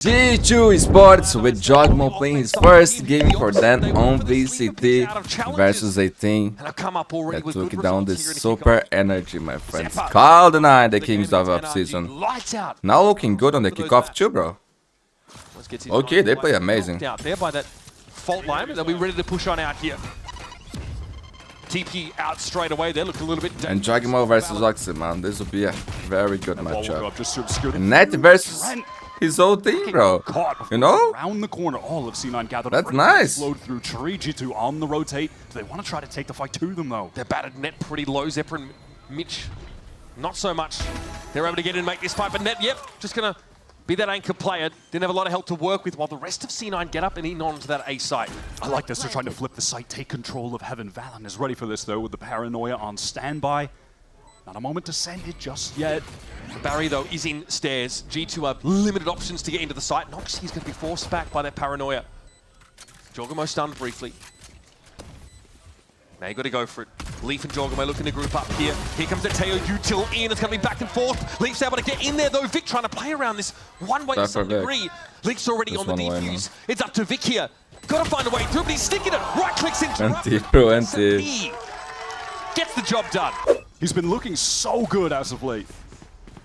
G2 Esports with JAWGEMO playing his first game for them on VCT versus 18. That took down the super energy, my friends. Cloud9, the kings of up-season. Now looking good on the kickoff too, bro. Okay, they play amazing. Out there by that fault line, but they'll be ready to push on out here. TP out straight away. They look a little bit. And JAWGEMO versus OXY, man. This will be a very good matchup. And Net versus his whole team, bro. You know? Around the corner, all of C9 gathered. That's nice. Flowed through tree. G2 on the rotate. They want to try to take the fight to them, though. They're battered. Net pretty low. Zephyr and Mitch, not so much. They're able to get in and make this fight, but Net, yep, just gonna be that anchor player. Didn't have a lot of help to work with, while the rest of C9 get up and in onto that A site. I like this. They're trying to flip the site, take control of Heaven. Valen is ready for this, though, with the paranoia on standby. Not a moment to send it just yet. The Barry, though, is in stairs. G2 have limited options to get into the site. Nox, he's going to be forced back by that paranoia. JAWGEMO stunned briefly. Now you got to go for it. Leaf and JAWGEMO looking to group up here. Here comes the Teo util in. It's going to be back and forth. Leaf's able to get in there, though. Vic trying to play around this one way to some degree. Leaf's already on the defuse. It's up to Vic here. Got to find a way through, but he's sticking it. Right clicks into Anti. Gets the job done. He's been looking so good as of late.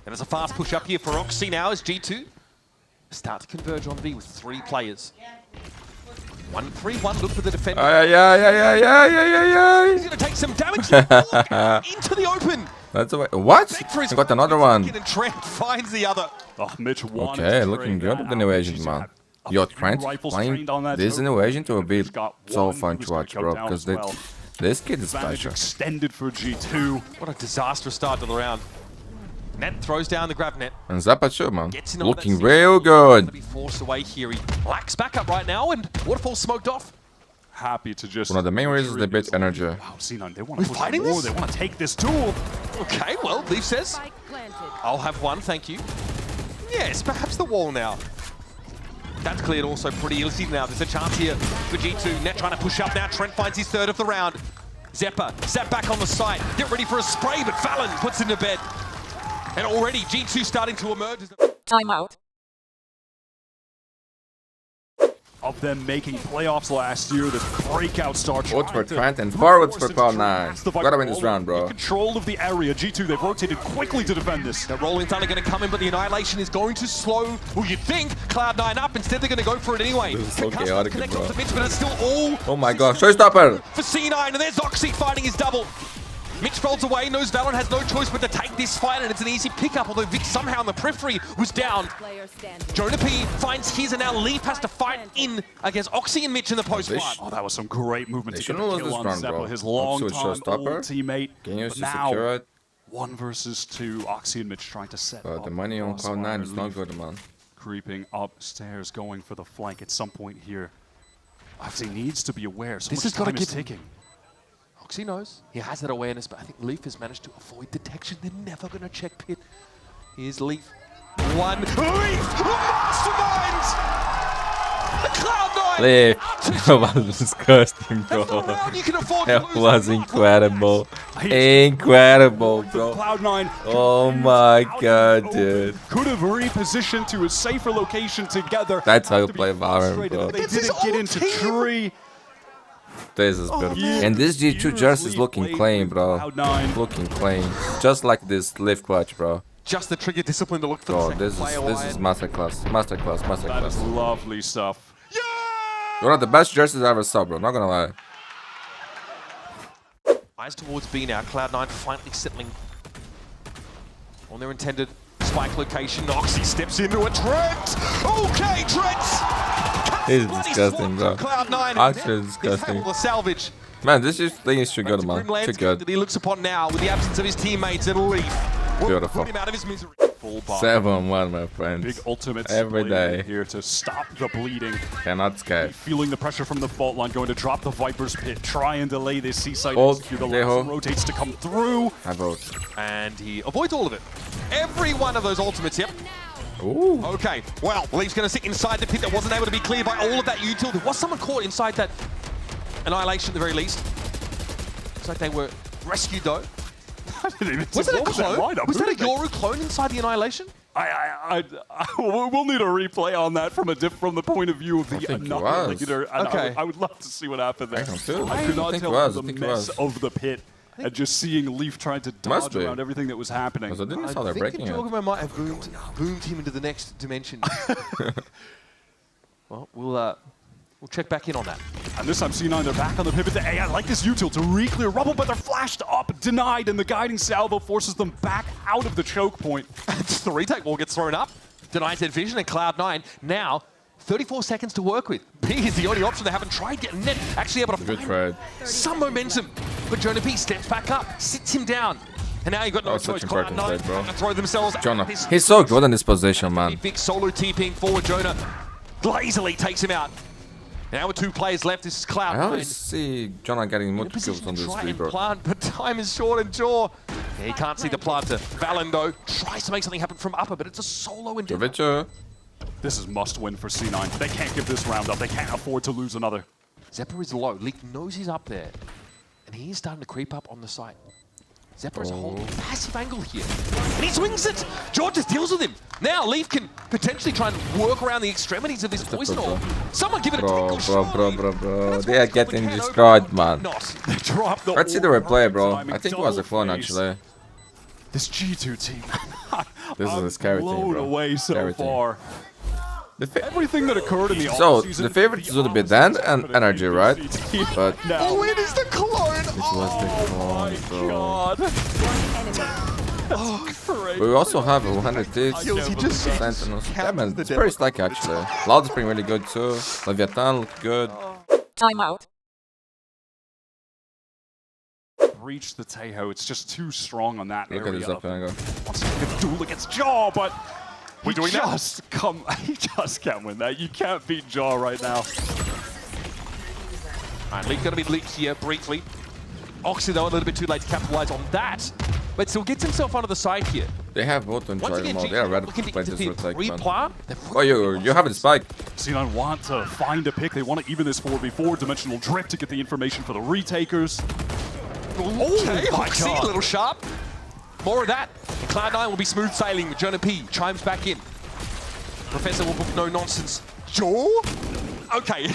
And there's a fast push up here for OXY now as G2 start to converge on B with 3 players. 1-3-1, look for the defender. He's going to take some damage into the open. That's a way. What? I got another one. And Trent finds the other. Oh, Mitch Okay, looking good with the new agent, man. Yo, Trent playing this new agent will be so fun to watch, bro, because this kid is special. Extended for G2. What a disastrous start to the round. Net throws down the grab net. And Zappa too, man. Looking real good. Be forced away here. He lacks backup right now, and Waterfall smoked off. Happy to just. One of the main reasons they bit energy. Wow, C9, they want to push more. They want to take this tool. Okay, well, Leaf says, I'll have one, thank you. Yes, perhaps the wall now. That's cleared also pretty easy now. There's a chance here for G2. Net trying to push up now. Trent finds his third of the round. Zephyr sat back on the site. Get ready for a spray, but Valen puts him to bed. And already G2 starting to emerge. Timeout. Of them making playoffs last year, this breakout start. Forwards for Trent and forwards for Cloud9. Gotta win this round, bro. Control of the area. G2, they've rotated quickly to defend this. The rolling thunder going to come in, but the annihilation is going to slow, well, you'd think, Cloud9 up. Instead, they're going to go for it anyway. This is so chaotic, bro. Mitch, but it's still all. Oh my gosh, showstopper! For C9, and there's OXY finding his double. Mitch folds away, knows Valorant has no choice but to take this fight, and it's an easy pickup, although Vic somehow on the periphery was down. Jonah P finds his, and now Leaf has to fight in against OXY and Mitch in the post fight. Oh, that was some great movement They to get shouldn't the lose kill this on round, Zephyr, bro. his long-time old teammate. Can you But secure it? 1 versus 2, OXY and Mitch trying to set The money on Cloud9 is not good, man. Creeping upstairs, going for the flank at some point here. OXY needs to be aware. So this much time is ticking. OXY knows. He has that awareness, but I think Leaf has managed to avoid detection. They're never going to check pit. Here's Leaf. One. Leaf! Masterminds! The Cloud9! Leaf! That was disgusting, bro. That was incredible. Incredible, bro. Cloud9. Oh my god, dude. Could have repositioned to a safer location together. That's how you play Valorant, bro. They didn't get into tree. This is beautiful. And this G2 jersey is looking clean, bro. Looking clean. Just like this lift clutch, bro. Just the trigger discipline to look for Oh, the this is masterclass. Masterclass, That is masterclass. lovely stuff. One of the best jerseys I ever saw, bro. Not gonna lie. Eyes towards B now. Cloud9 finally settling on their intended spike location. OXY steps into a Trent! Okay, Trent! This is disgusting, bro. Cloud9. Actually disgusting. The salvage. Man, this thing is too good, man. Too good. That he looks upon now with the absence of his teammates and Leaf. Beautiful. Put him out of his misery. 7-1, my friends. Big ultimate every day here to stop the bleeding. Cannot escape. Feeling the pressure from the fault line, going to drop the Viper's pit, try and delay this seaside. Ult, The last rotates to come through. I vote. And he avoids all of it. Every one of those ultimates, yep. Ooh. Okay, well, Leaf's going to sit inside the pit that wasn't able to be cleared by all of that util. There was someone caught inside that annihilation at the very least. Looks like they were rescued though. Was it a clone? Was that a Yoru clone inside the annihilation? We'll need a replay on that from the point of view of the annihilator. And Okay. I would love to see what happened there. I could not think tell it was, the I think it mess was. of the pit and just seeing Leaf trying to Must dodge be. around everything that was happening. Because I didn't saw I they're think breaking it. JAWGEMO might have boomed him into the next dimension. Well, we'll check back in on that. And this time C9, they're back on the pivot. Hey, I like this util to re-clear rubble, but they're flashed up, denied, and the guiding salvo forces them back out of the choke point. The retake wall gets thrown up. Denies their vision, and Cloud9 now 34 seconds to work with. B is the only option. They haven't tried getting net. Actually able to Good find trade. some momentum. But Jonah P steps back up, sits him down. And now you've got no Such choice. important Cloud9 trade, bro. have to throw themselves Jonah, at this he's so good in this position, man. big solo TPing forward. Jonah lazily takes him out. Now with 2 players left, this is I always Cloud9. see Jonah getting In a multiple kills position on to this try three, and bro. plant, but time is short and Jaw. Yeah, he can't see the planter. Valen, though, tries to make something happen from upper, but it's a solo endeavor. Jovic, This is must-win for C9. They can't give this round up. They can't afford to lose another. Zephyr is low. Leaf knows he's up there, and he is starting to creep up on the site. Zephyr is holding a massive angle here, and he swings it! George just deals with him. Now Leaf can potentially try and work around the extremities of this poison orb. Someone give it a twinkle shot. bro. They are getting destroyed, man. Not. They drop the Let's see the orb, replay, perfect bro. timing, I think it was a double clone, phase. actually. This G2 team. This is a I'm scary team, blown bro. away so Scary team. far. Everything that occurred in the So, offseason, the favorites would be Dan and Energy, right? But now, Oh, it is the clone! it was the clone, bro. God. But we also have 100 Skills, he just Sentinels. Yeah, man, the it's very stacky, actually. Loud's been really good, too. Leviathan looked good. Timeout. Reach the Tejo. It's just too strong on that Look at area. this up angle. Wants to get the duel against Jaw, but We're doing that? he just can't win that. You can't beat Jaw right now. Alright, Leaf gonna be leaked here briefly. Oxy, though, a little bit too late to capitalize on that, but still gets himself onto the side here. They have both on Once trial again, mode. G2 They are ready looking to to play this interfere. retake, man. Replayer, Oh, you have it spike. C9 want to find a pick. They want to even this 4v4 dimensional drift to get the information for the retakers. Okay, my Oxy, God. a little sharp. More of that. And Cloud9 will be smooth sailing with Jonah P. Chimes back in. Professor will book no nonsense. Jaw? Okay,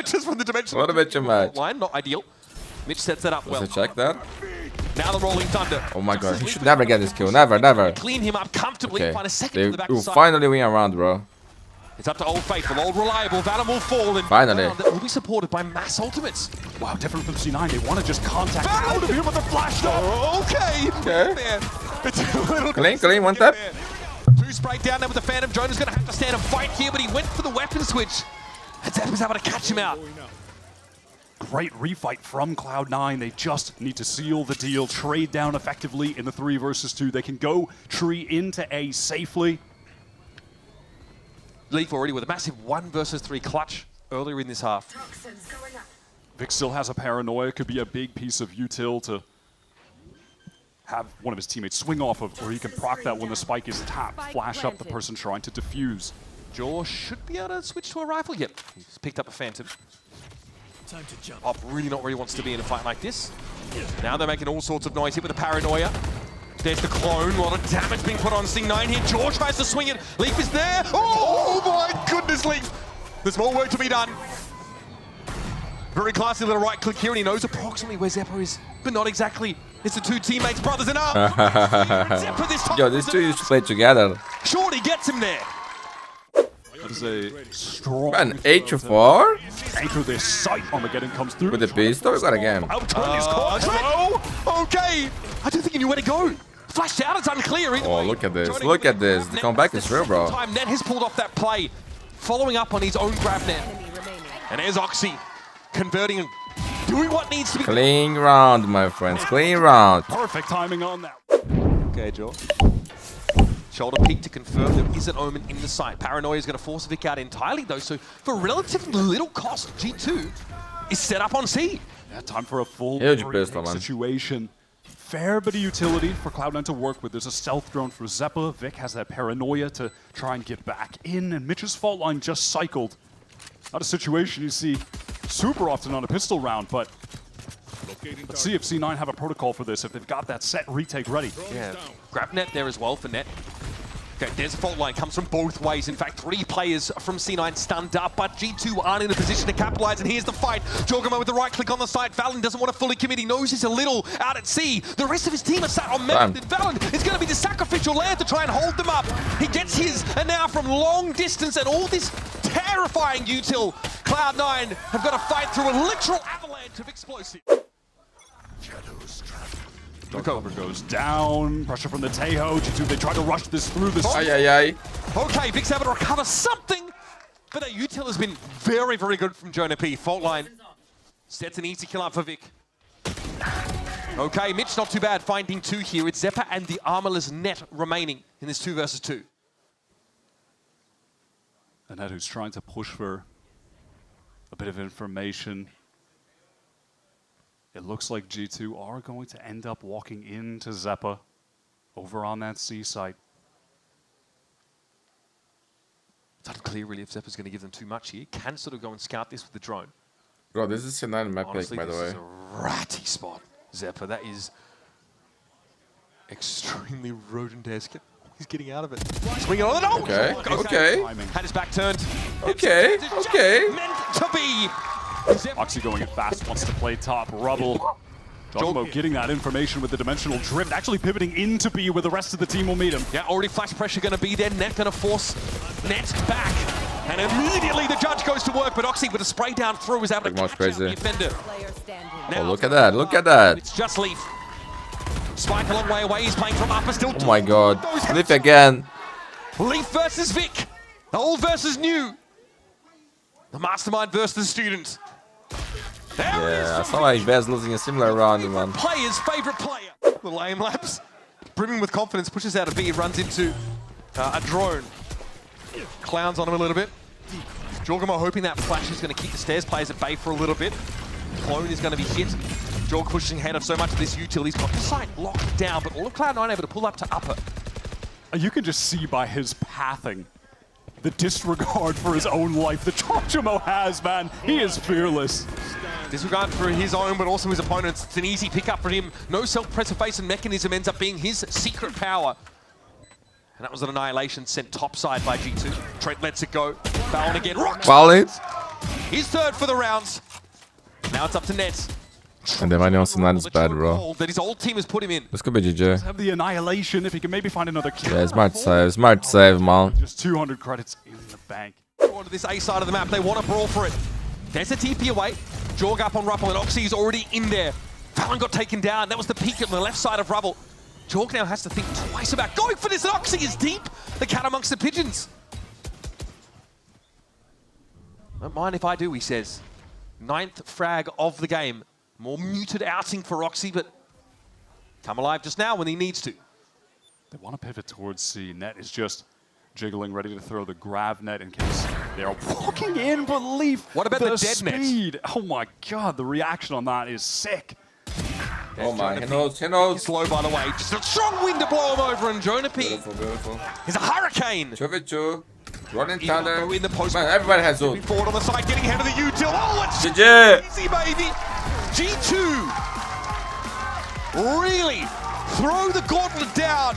just from the dimension. What a bit of match. Line, not ideal. Mitch sets that up well. Does he check that? Now the rolling thunder. Oh my god, he should never get this kill. Never, never. Clean him up comfortably. Okay. Find a second They to the back will side. finally win a round, bro. It's up to Old Faithful, Old Reliable. Valorant will fall. And Finally. that will be supported by mass ultimates. Wow, different from C9. They want to just contact out of here with the flash up. Okay. Okay. Man, it's a little Clean, one tap. Two sprayed down there with the Phantom. Jonah's going to have to stand and fight here, but he went for the weapon switch. And Zep was able to catch him out. Great refight from Cloud9. They just need to seal the deal, trade down effectively in the 3 versus 2. They can go tree into A safely. Leaf already with a massive 1 versus 3 clutch earlier in this half. Vic still has a paranoia. Could be a big piece of util to have one of his teammates swing off of, where he can proc that when the spike is tapped, flash up the person trying to defuse. Jaw should be able to switch to a rifle. Yep, he's picked up a Phantom. Time to jump. Op really not where he wants to be in a fight like this. Now they're making all sorts of noise here with the paranoia. There's the clone. A lot of damage being put on C9 here. George tries to swing it. Leaf is there. Oh my goodness, Leaf. There's more work to be done. Very classy little right click here, and he knows approximately where Zeppo is, but not exactly. It's the 2 teammates, brothers in arms. Zeppo this time. Yo, these two used to play together. Shorty gets him there. That is a strong... Man, 8-4? Anchor this sight. Armageddon comes through. With the pistol, we got a game. Outturn his contract. Okay. I don't think he knew where to go. Flashed out, it's unclear. Either Oh, way. look at this. Joining Look with at this. The Net comeback the is real, second bro. Time Net has pulled off that play, following up on his own grab net. And there's Oxy, converting and doing what needs to be. Clean round, my friends. Clean round. Perfect timing on that. Okay, Joe. Shoulder peek to confirm there is an omen in the site. Paranoia is going to force Vic out entirely, though, so for relatively little cost, G2 is set up on C. Yeah, time for a full Huge retake pistol, man. situation. Fair bit of utility for Cloud9 to work with. There's a stealth drone for Zeppa. Vic has that paranoia to try and get back in, and Mitch's fault line just cycled. Not a situation you see super often on a pistol round, but let's see if C9 have a protocol for this, if they've got that set retake ready. Yeah, grab net there as well for Net. Okay, there's a fault line, comes from both ways. In fact, 3 players from C9 stunned up, but G2 aren't in a position to capitalize, and here's the fight. JAWGEMO with the right click on the side. Valen doesn't want to fully commit. He knows he's a little out at sea. The rest of his team are sat on mid. Valen is going to be the sacrificial lamb to try and hold them up. He gets his, and now from long distance, and all this terrifying util, Cloud9 have got to fight through a literal avalanche of explosives. The cover goes down. Pressure from the Tejo. G2, they try to rush this through the... Okay, Vic's able to recover something, but that util has been very, very good from Jonah P. Fault line sets an easy kill up for Vic. Okay, Mitch not too bad, finding 2 here. It's Zeppa and the armorless Net remaining in this 2 versus 2. And Net who's trying to push for a bit of information. It looks like G2 are going to end up walking into Zeppa over on that C site. It's unclear really if Zeppa's going to give them too much here. Can sort of go and scout this with the drone. Bro, this is C9 map pick, by the way. This is a ratty spot, Zeppa. That is extremely rodent-esque. He's getting out of it. Swinging on the Okay, okay. Had his back turned. Okay, okay. Meant to be. OXY going in fast, wants to play top. Rubble. JAWGEMO getting that information with the dimensional drift, actually pivoting into B where the rest of the team will meet him. Yeah, already flash pressure going to be there. Net going to force Net back. And immediately the judge goes to work, but OXY with a spray down through is able to catch out the offender. Oh, look at that, look at that. It's just Leaf. Spike a long way away, he's playing from upper still. Oh my god, Leaf again. Leaf versus Vic. Old versus new. The mastermind versus the student. Yeah, I saw my Vez losing a similar round in one. Player's favorite player. Little aim lapse. Brimming with confidence, pushes out a B, runs into a drone. Clowns on him a little bit. JAWGEMO hoping that flash is going to keep the stairs players at bay for a little bit. Clone is going to be hit. JAWG pushing ahead of so much of this util. He's got the site locked down, but all of Cloud9 able to pull up to upper. You can just see by his pathing the disregard for his own life that JAWGEMO has, man. He is fearless. Disregard for his own, but also his opponents. It's an easy pickup for him. No self-preservation mechanism ends up being his secret power. And that was an annihilation sent topside by G2. Trent lets it go. Valen again. Valen. He's 3rd for the rounds. Now it's up to Nets. And the money on C9 is bad, bro. That his old team has put him in. This could be GG. Have the annihilation if he can maybe find another kill. Yeah, smart save, man. Just 200 credits in the bank. Onto this A side of the map, they want to brawl for it. There's a TP away. JAWG up on Rubble, and OXY is already in there. Valen got taken down. That was the peak on the left side of Rubble. JAWG now has to think twice about going for this, and OXY is deep. The cat amongst the pigeons. Don't mind if I do, he says. 9th frag of the game. More muted outing for OXY, but come alive just now when he needs to. They want to pivot towards C. Net is just jiggling, ready to throw the grab net in case they're walking in, but Leaf. What about the dead speed? Net? Oh my god, the reaction on that is sick. Oh my, he knows. Slow, by the way. Just a strong wind to blow him over, and Jonah P. Beautiful. He's a hurricane. 2v2. Running thunder. In the post. Man, everybody has ult. Forward on the side, getting ahead of the util. Oh, it's GG. easy, baby. G2 really throw the gauntlet down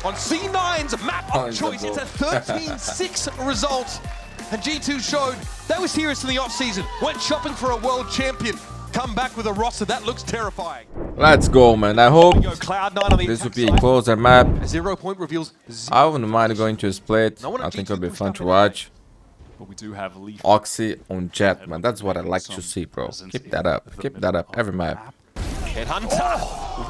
on C9's map of choice. It's a 13-6 result. And G2 showed they were serious in the off-season. Went shopping for a world champion. Come back with a roster that looks terrifying. Let's go, man. I hope Cloud9 on the this will be a closer map. 0 point reveals. I wouldn't mind going to a split. I think it'll be fun to watch. But we do have Leaf. OXY on Jet, man. That's what I like to see, bro. Keep that up. Keep that up. Every map. Headhunter.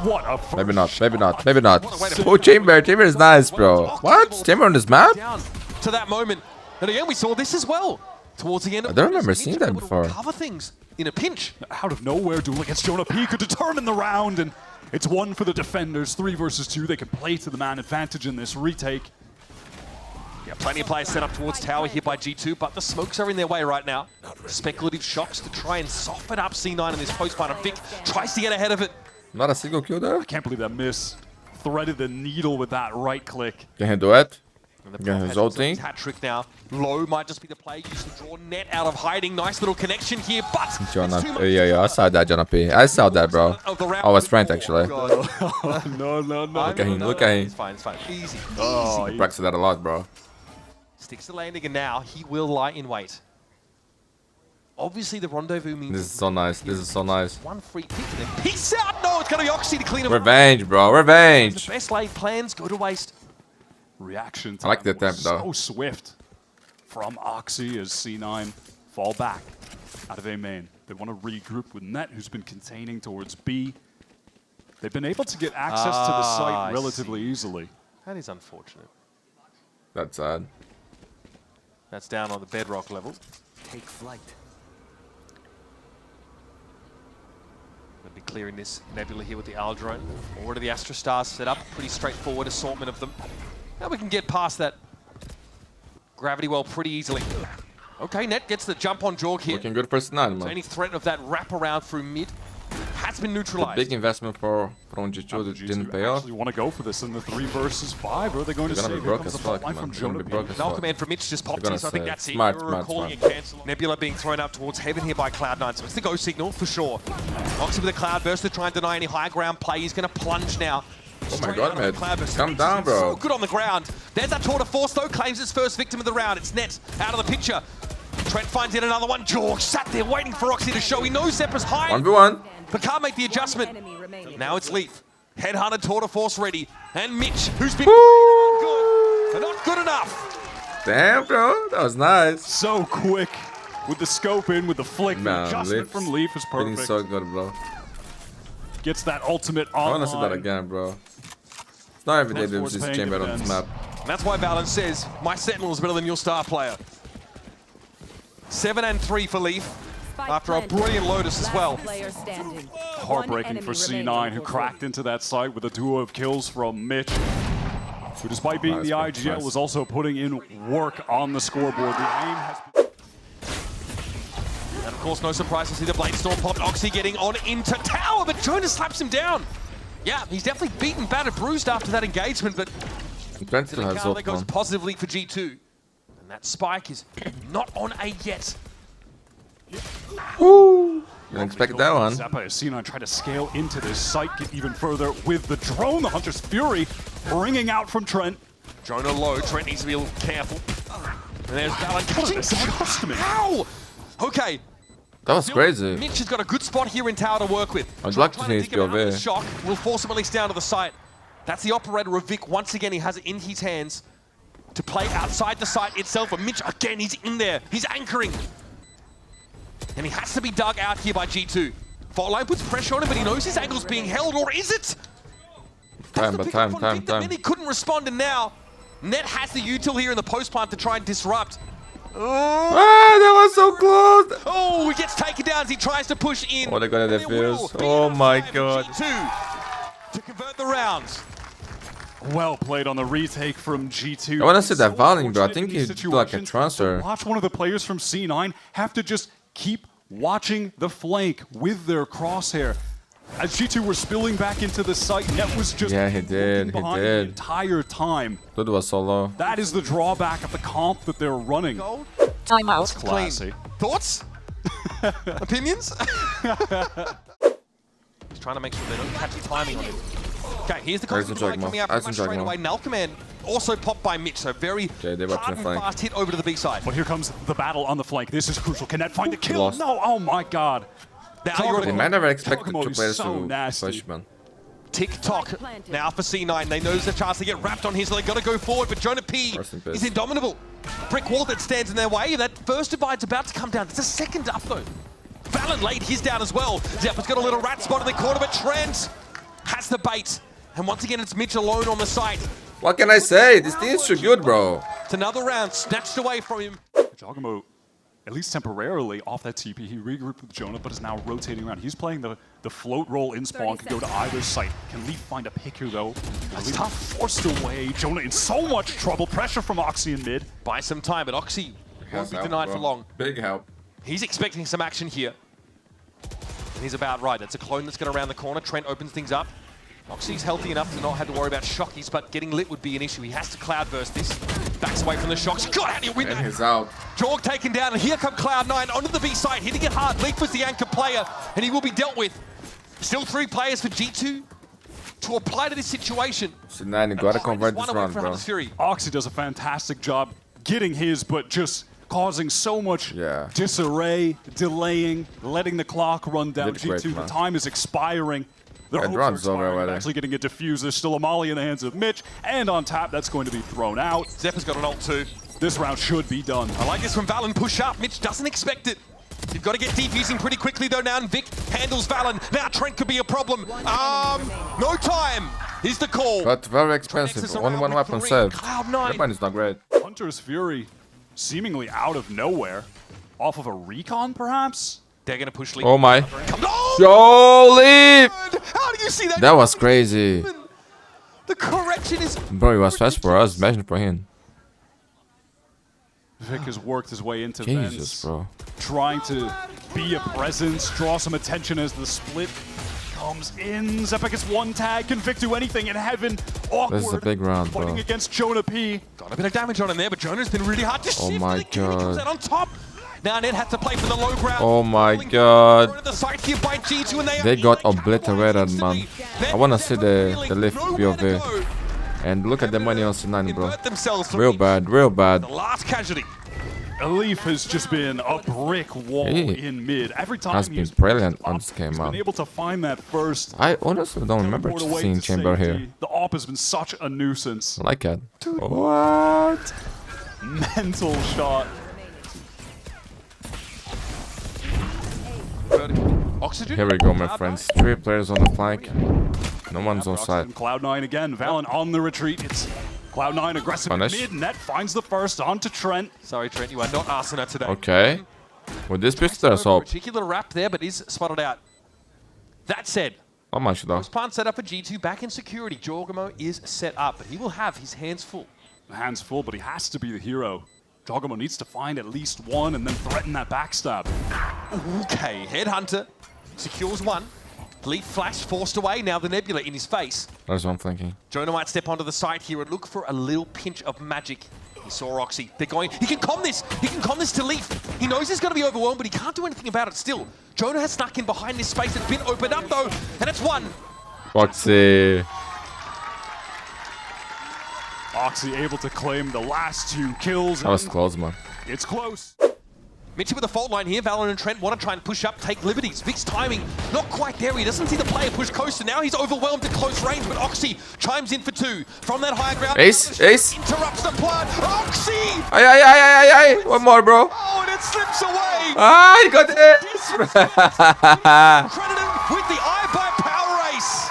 What a maybe not. Maybe not. Maybe not. Oh, Chamber. Chamber is nice, bro. What? Chamber on this map? Down to that moment. And again, we saw this as well. Towards the end of I don't remember seeing that before. Cover things in a pinch. Out of nowhere, duel against Jonah P could determine the round, and it's 1 for the defenders. 3 versus 2. They can play to the man advantage in this retake. Yeah, plenty of players set up towards tower here by G2, but the smokes are in their way right now. Speculative shots to try and soften up C9 in this post-fight. Vic tries to get ahead of it. Not a single kill there. I can't believe that miss. Threaded the needle with that right click. Can he do it? And the Yeah, his ulting. hat trick now. Low might just be the play used to draw Net out of hiding. Nice little connection here, but Yeah, I saw that, Jonah P. I saw that, bro. I was friend actually. No. Look at him, look at him. It's fine, it's fine. Easy. Oh, Easy. He practiced that a lot, bro. Sticks the landing, and now he will lie in wait. Obviously, the rendezvous means... This is so nice, this is so nice. One free pick, and then peace out! No, it's going to be OXY to clean him. Revenge, bro, revenge. The best laid plans go to waste. Reaction I like the time was attempt, though. so swift from OXY as C9 fall back out of A main. They want to regroup with Net, who's been containing towards B. They've been able to get access to the site relatively easily. That is unfortunate. That's sad. That's down on the bedrock level. Take flight. Going to be clearing this nebula here with the Owl drone. Already the Astra Stars set up. Pretty straightforward assortment of them. Now we can get past that gravity well pretty easily. Okay, Net gets the jump on Jorg here. Looking good for Snide, So man. any threat of that wraparound through mid has been neutralized. Big investment from G2 that didn't pay off. Actually want to go for this in the 3 versus 5. Or are they going to They're save? gonna be Here broke comes as the fuck, line man. from They're gonna be Jonah. broke as Null fuck. command from Mitch just popped They're in, so I think gonna that's it. smart, We're smart, calling smart. it cancel. Nebula being thrown up towards heaven here by Cloud9, so it's the go signal for sure. OXY with a Cloud Burst to try and deny any high ground play. He's going to plunge now. Oh my god, man. Calm down, bro. So good on the ground. There's that tour de force though, claims his first victim of the round. It's Net out of the picture. Trent finds yet another one. Jorg sat there waiting for OXY to show. He knows Zepra's high, 1v1. but can't make the adjustment. Now it's Leaf. Headhunter tour de force ready. And Mitch, who's been good, but not good enough. Damn, bro. That was nice. So quick with the scope in, with the flick. The Man, adjustment from Leaf is Feeling perfect. so good, bro. Gets that ultimate I online. wanna see that again, bro. It's not every day there's Force this paying chamber on this dividends. map. And that's why Valorant says, my Sentinel is better than your star player. 7 and 3 for Leaf, after a brilliant Lotus as well. Heartbreaking for C9, who cracked into that site with a duo of kills from Mitch, who despite being Nice, the man, IGL nice. was also putting in work on the scoreboard. The aim has been... And of course, no surprise to see the Blade Storm popped. OXY getting on into tower, but Jonas slaps him down. Yeah, he's definitely beaten, battered, bruised after that engagement, but Trent still has that goes ult, man. positively for G2. And that spike is not on A yet. Woo! Didn't expect that one. Zappa as C9 try to scale into this site, get even further with the drone. The Hunter's Fury ringing out from Trent. Jonah low, Trent needs to be a little careful. And there's Valorant catching this adjustment? How? Okay. That was crazy. Mitch has got a good spot here in tower to work with. I'd like to see Trying his dig him out POV. of the shock will force him at least down to the site. That's the operator of Vic. Once again, he has it in his hands to play outside the site itself. And Mitch, again, he's in there. He's anchoring. And he has to be dug out here by G2. Fault line puts pressure on him, but he knows his angle's being held, or is it? Time, but time. He couldn't respond, and now Net has the util here in the post plant to try and disrupt. Ah, that was so close. Oh, he gets taken down as he tries to push in. Oh, they're gonna And it will defuse. be Oh enough my time for god. G2 to convert the rounds. Well played on the retake from G2. I wanna see that So volume, bro. I fortunate think in these he did like a situations transfer. to watch one of the players from C9 have to just keep watching the flank with their crosshair. As G2 were spilling back into the site, Net was just Yeah, he did, looking he behind did. the entire time. Dude was so low. That is the drawback of the comp that they're running. Gold. Timeout. Classy. Thoughts? Opinions? He's trying to make sure they don't catch the timing on him. Okay, here's the There's the conflict JAWGEMO. coming out There's pretty the much straight JAWGEMO. away. Nalcoman also popped by Mitch, so very Okay, they watching hard the and flank. fast hit over to the B side. But here comes the battle on the flank. This is crucial. Can Net find the kill? Lost. No, oh my god. Now you're on They a might never expected JAWGEMO two is players so to nasty. push, man. tick-tock now for C9. They know there's a chance to get wrapped on here, so they got to go forward, but Jonah P Rest in peace. is indomitable. Brick wall that stands in their way, and that first divide's about to come down. It's a second up, though. Valen laid his down as well. Zeppa's got a little rat spot in the corner, but Trent has the bait. And once again, it's Mitch alone on the site. What can I say? This team's too good, bro. It's another round snatched away from him. JAWGEMO, at least temporarily, off that TP. He regrouped with Jonah, but is now rotating around. He's playing the float roll in spawn, can go to either site. Can Leaf find a pick here, though? That's tough. Forced away. Jonah in so much trouble. Pressure from OXY in mid. Buy some time, but OXY won't be Help, denied bro. for long. Big help. He's expecting some action here. And he's about right. That's a clone that's going to round the corner. Trent opens things up. OXY's healthy enough to not have to worry about shockies, but getting lit would be an issue. He has to cloudburst this. Backs away from the shocks. God, how do you win And that? he's out. Jorg taken down, and here come Cloud9 onto the B side, hitting it hard. Leaf was the anchor player, and he will be dealt with. Still 3 players for G2 to apply to this situation. C9, you gotta convert this One away round, for bro. Hunter's Fury. OXY does a fantastic job getting his, but just causing so much disarray, delaying, letting the clock run down. Did great, G2, the man. time is expiring. Their hopes are runs over expiring, already. actually getting a diffuse. There's still a molly in the hands of Mitch, and on tap, that's going to be thrown out. Zeppa's got an ult too. This round should be done. I like this from Valen. Push up. Mitch doesn't expect it. You've got to get defusing pretty quickly though now, and Vic handles Valen. Now Trent could be a problem. No time is the call. But very expensive. Only one weapon saved. Cloud9. That one is not great. Hunter's Fury seemingly out of nowhere. Off of a recon, perhaps? They're going to push Leaf. Oh my. Come on! Yo, Leaf! How do you see that? That was crazy. The correction is... Bro, he was fast for us. Imagine for him. Vic has worked his way into Jesus, vents, bro. trying to be a presence, draw some attention as the split comes in. Zeppa gets one tag, can Vic do anything in heaven? Awkward. This is a big round, bro. Fighting against Jonah P. Got a bit of damage on him there, but Jonah's been really hard to shift. Oh my and he comes God. out on top. Now Ned had to play for the low ground. Oh my Rolling God. thrown at the side here by G2, and They are got like obliterated, man. I wanna see the lift Nowhere to POV. go. And look at the money on C9, bro. Invert themselves for Real bad, real bad. the last casualty. Leaf has just been a brick wall He in mid. Every time has been he's brilliant on up, this game, he's man. been able to find that first. I honestly don't remember teleport away seeing to Chamber safety. here. The op has been such a nuisance. I like it. What? Mental shot. Oxygen. Here we go, my friends. 3 players on the flank. No one's on side. Cloud9 again. Valen on the retreat. It's Cloud9 aggressive in Punish. mid. Net finds the first onto Trent. Sorry, Trent, you are not Arsenal today. Okay. With this pistol, there's hope. Particular wrap there, but is spotted out. That said, How much though? post plant set up for G2 back in security. JAWGEMO is set up, but he will have his hands full. Hands full, but he has to be the hero. JAWGEMO needs to find at least one and then threaten that backstab. Okay, Headhunter secures one. Leaf flash forced away, now the Nebula in his face. That's what I'm thinking. Jonah might step onto the side here and look for a little pinch of magic. He saw OXY. They're going, he can calm this. He can calm this to Leaf. He knows he's going to be overwhelmed, but he can't do anything about it still. Jonah has snuck in behind this space. It's been opened up though, and it's one. OXY. OXY able to claim the last 2 kills. That was and close, man. It's close. Mitchie with a fault line here. Valorant and Trent want to try and push up, take liberties. Vic's timing, not quite there. He doesn't see the player push coaster. Now he's overwhelmed at close range, but OXY chimes in for 2. From that high ground, Ace, ace. interrupts the plan. OXY! Ay. One more, bro. Oh, and it slips away. Ah, he got it. Credit him with the eye by power ace.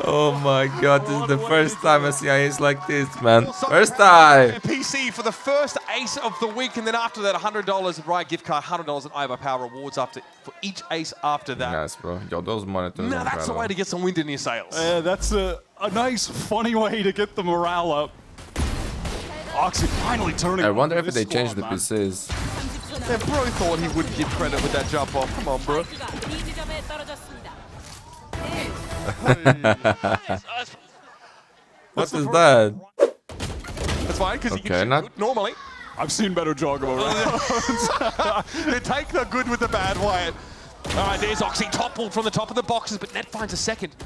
Oh my God, this is the first time I see ace like this, man. First time. PC for the first ace of the week, and then after that, $100 of Riot gift card, $100 in eye by power rewards after for each ace after that. Nice, bro. Yo, those monitors Now are that's the incredible. way to get some wind in your sails. That's a nice, funny way to get the morale up. OXY finally turning. I wonder if this they squad, changed the man. PCs. Yeah, bro thought he would give credit with that jump off. Come on, bro. What is that? That's fine, because he Okay, can shoot not- good normally. I've seen better JAWGEMO rounds. They take the good with the bad, Wyatt. All right, there's OXY toppled from the top of the boxes, but Net finds a second.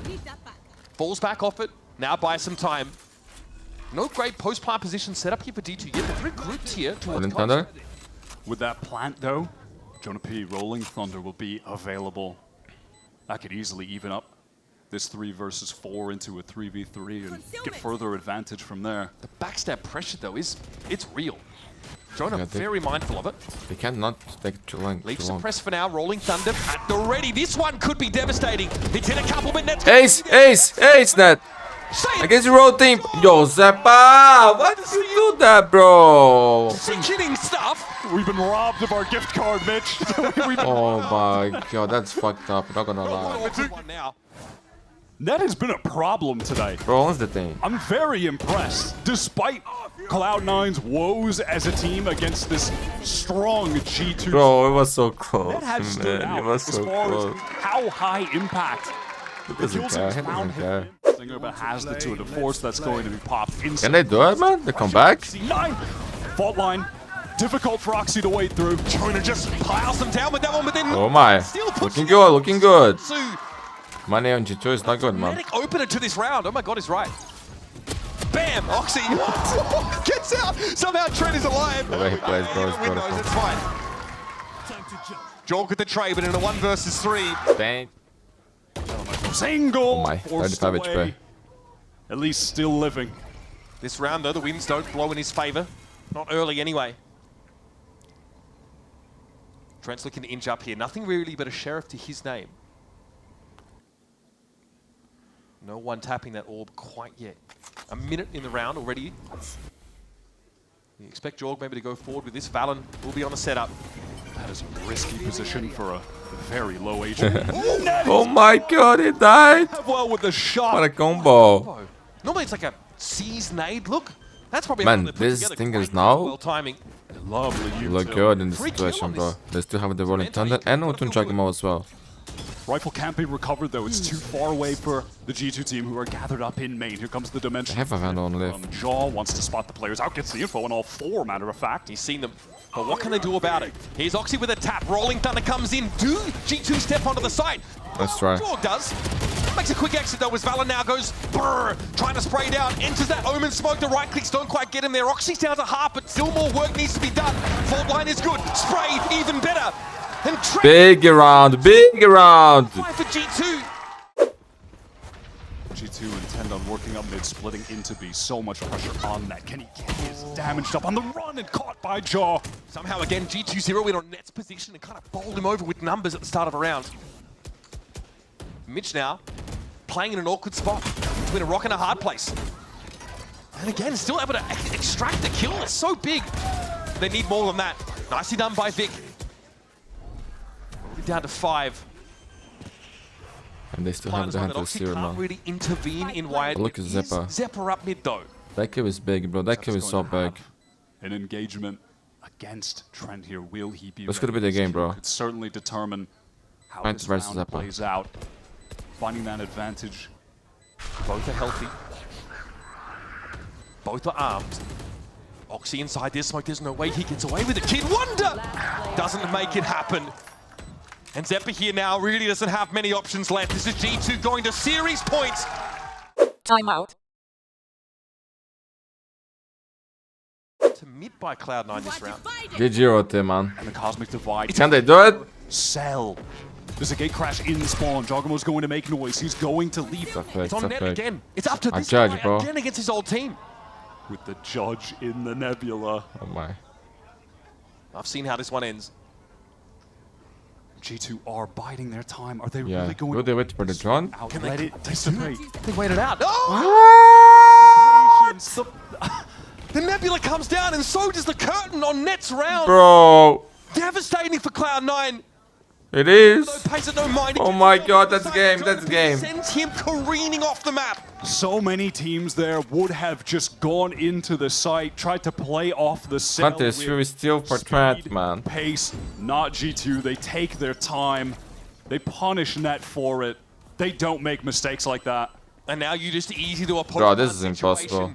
Falls back off it. Now buys some time. No great post-plant position set up here for D2 yet. They're grouped here towards Rolling Thunder? With that plant, though, Jonah P. Rolling Thunder will be available. That could easily even up this 3 versus 4 into a 3v3 and get further advantage from there. The backstab pressure, though, it's real. Jonah Yeah, they- very mindful of it. They cannot take too long. Leaf Too long. suppressed for now. Rolling Thunder at the ready. This one could be devastating. It's hit a couple, but Net's Ace, Net. Save. Against the road team. Yo, Zeppa, why did you do that, bro? Kidding stuff. We've been robbed of our gift card, Mitch. Oh my God, that's fucked up. Not gonna lie. One now. Net has been a problem today. Bro, what's the thing? I'm very impressed. Despite Cloud9's woes as a team against this strong G2, Bro, it was so close, Net has stood man. out It was as so far close. as how high impact Doesn't care, he doesn't care. Singer but has the tour de force that's going to be popped inside. Can they do it, man? They come back? C9 fault line. Difficult for OXY to wade through. Jonah just piles them down with that one, but then Oh my. still puts Looking it good, looking good. Su, Money on G2 is not good, man. dramatic opener to this round. Oh my god, he's right. Bam! Oxy gets out. Somehow Trent is alive. The way he plays, bro, is Windows, beautiful. it's fine. Jorg with the trade, but in a 1 versus 3. Dang. Single. Oh my, Forced 35 away. HP. At least still living. This round, though, the winds don't blow in his favor. Not early, anyway. Trent's looking to inch up here. Nothing really but a sheriff to his name. No one tapping that orb quite yet. A minute in the round already. You expect Jorg maybe to go forward with this. Valen will be on the setup. That is a risky position for a very low HP. Oh my god, he died. Well with the shot. What a combo. Normally it's like a seized nade. Look, that's probably Man, how they put this together. thing Great is now- well timing. Lovely You look util. good in this Free kill situation, on bro. this. They still have the Rolling Thunder and Autumn JAWGEMO as well. Rifle can't be recovered though. It's too far away for the G2 team who are gathered up in main. Here comes the dimension. They have a Vandal on lift. Jaw wants to spot the players out, gets the info on all 4, matter of fact. He's seen them, but what can they do about it? Here's Oxy with a tap. Rolling Thunder comes in. Do G2 step onto the site? Let's try. Jorg does. Makes a quick exit though as Valen now goes brrr, trying to spray down. Enters that Omen smoke. The right clicks don't quite get him there. Oxy's down to half, but still more work needs to be done. Fault line is good. Spray even better. And Trent Big round, big round. for G2. G2 intend on working up mid, splitting into B. So much pressure on that. Can he get his damaged up on the run and caught by Jaw? Somehow again G2 zero in on Net's position and kind of bowled him over with numbers at the start of a round. Mitch now playing in an awkward spot between a rock and a hard place. And again, still able to extract the kill. It's so big. They need more than that. Nicely done by Vic. Already down to 5. And they still have the Hunter Serum, can't man. really intervene in Wyatt. Look at Zeppa. Zeppa up mid though. That kill is big, bro. That kill is so big. An engagement against Trent here. Will he be This could ready? be the game, This bro. could certainly determine how Trent this versus round Zeppa. plays out. Finding that advantage. Both are healthy. Both are armed. Oxy inside this smoke. There's no way he gets away with it. Kid Wonder doesn't make it happen. And Zeppa here now really doesn't have many options left. This is G2 going to series points. Timeout. To mid by Cloud9 this round. GG Rote, man. And the Cosmic Divide. Can they do it? Sell. There's a gate crash in spawn. JAWGEMO's going to make noise. He's going to leave It's a fake, It's on it's a net fake. again. It's up to I this judge, guy bro. again against his old team. with the judge in the nebula. Oh my. I've seen how this one ends. G2 are biding their time. Are they Yeah. really going Will they wait for the drone? out? Can Let they it dissipate. They waited out. Oh! Patience. The- The nebula comes down and so does the curtain on Net's round. Bro, Devastating for Cloud9. it is. No pace and no mind. Oh my god, that's game, that's game. Sends him careening off the map. So many teams there would have just gone into the site, tried to play off the cell. Hunter's with Fury still for speed, Trent, man. Pace, not G2. They take their time. They punish Net for it. They don't make mistakes like that. And now you just easy to oppose. Bro, this is situation. impossible.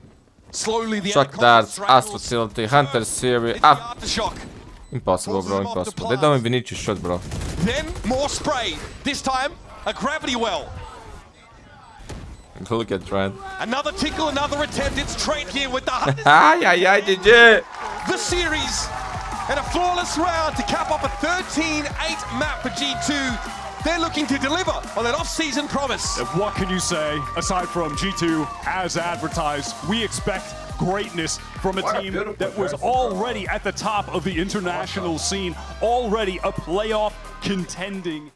Slowly the Shock darts, As facility, Hunter's Fury. Ah, aftershock. impossible, bro, impossible. They don't even need to shoot, bro. Then more spray. This time a gravity well. Look at Trent. Another tickle, another attempt. It's Trent here with the Ay, ay, ay, GG. the series and a flawless round to cap off a 13-8 map for G2. They're looking to deliver on that off-season promise. What can you say aside from G2 as advertised? We expect greatness from a What a team beautiful that was person, already at the top of the international scene, already a playoff contending